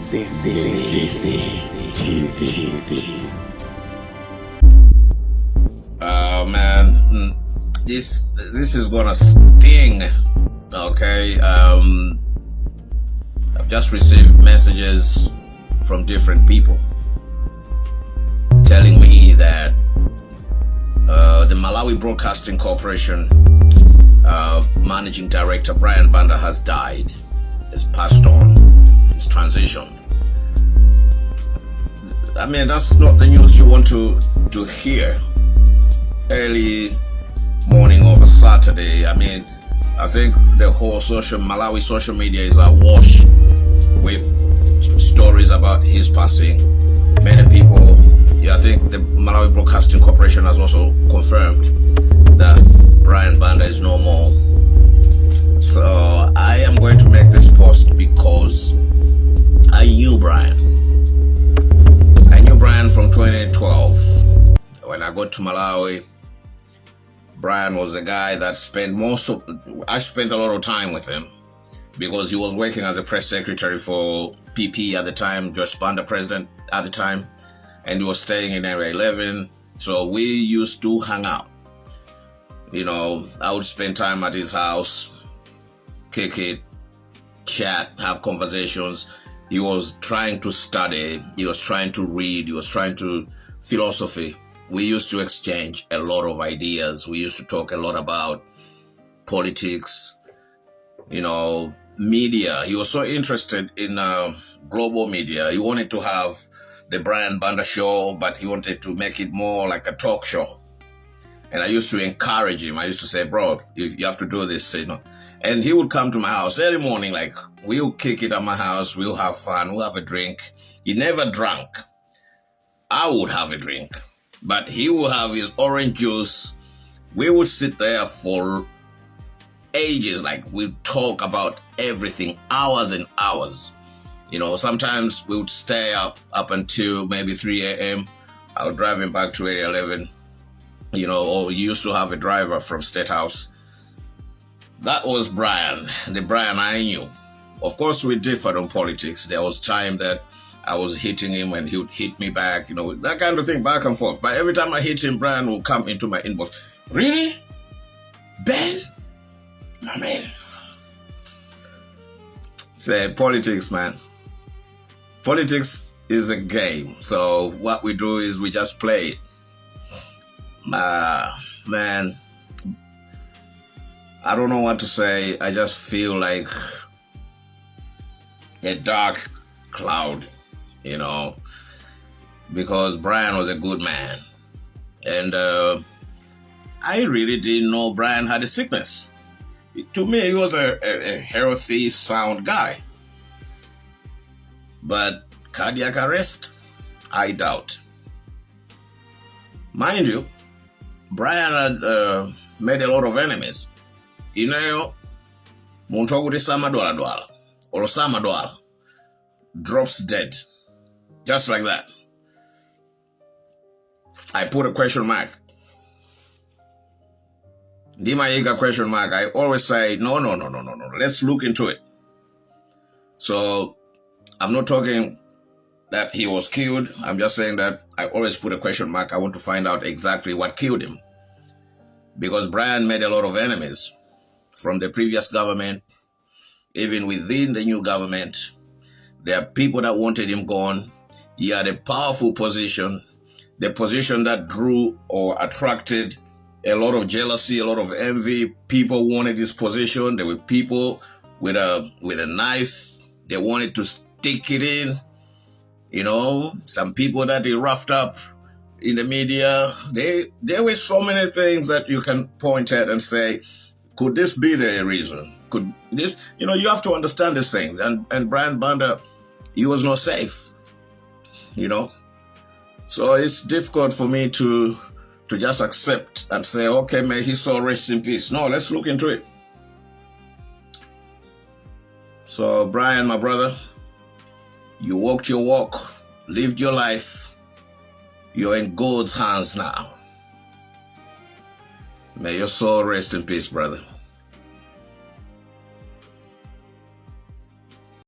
TV. Man, this is gonna sting. Okay. I've just received messages from different people telling me that the Malawi Broadcasting Corporation managing director Brian Banda has died, has passed on, has transitioned. I mean, that's not the news you want to hear early morning of a Saturday. I mean, I think the whole Malawi social media is awash with stories about his passing. Many people, I think the Malawi Broadcasting Corporation has also confirmed that Brian Banda is no more. So I am going to make this post because I knew Brian. I knew Brian from 2012. When I got to Malawi, Brian was the guy that I spent a lot of time with him because he was working as a press secretary for PP at the time, just Banda president at the time, and he was staying in Area 11. So we used to hang out. You know, I would spend time at his house, kick it, chat, have conversations. He was trying to study, he was trying to read, he was trying to philosophy. We used to exchange a lot of ideas. We used to talk a lot about politics, you know, media. He was so interested in global media. He wanted to have the Brian Banda show, but he wanted to make it more like a talk show. And I used to encourage him. I used to say, bro, you have to do this, you know. And he would come to my house early morning, like, we'll kick it at my house, we'll have fun, we'll have a drink. He never drank. I would have a drink. But he would have his orange juice. We would sit there for ages, like we'd talk about everything, hours and hours. You know, sometimes we would stay up until maybe 3 a.m. I would drive him back to Area 11, you know, or he used to have a driver from State House. That was Brian, the Brian I knew. Of course, we differed on politics. There was time that I was hitting him and he would hit me back, you know, that kind of thing, back and forth. But every time I hit him, Brian would come into my inbox. Really? Ben? My man. Say, politics, man. Politics is a game. So what we do is we just play it. Man, I don't know what to say. I just feel like a dark cloud, you know, because Brian was a good man. And I really didn't know Brian had a sickness. To me, he was a healthy, sound guy. But cardiac arrest, I doubt. Mind you, Brian had made a lot of enemies. You know, Montogu Sama Dwala or Sama Dwala drops dead. Just like that. I put a question mark. Dima Yiga question mark. I always say, no. Let's look into it. So I'm not talking that he was killed. I'm just saying that I always put a question mark. I want to find out exactly what killed him. Because Brian made a lot of enemies from the previous government, even within the new government. There are people that wanted him gone. He had a powerful position, the position that drew or attracted a lot of jealousy, a lot of envy. People wanted his position. There were people with a knife. They wanted to stick it in. You know, some people that he roughed up in the media. There were so many things that you can point at and say, could this be the reason? Could this, you know, you have to understand these things. And Brian Banda, he was not safe, you know. So it's difficult for me to just accept and say, okay, may he so rest in peace. No, let's look into it. So Brian, my brother, you walked your walk, lived your life. You're in God's hands now. May your soul rest in peace, brother.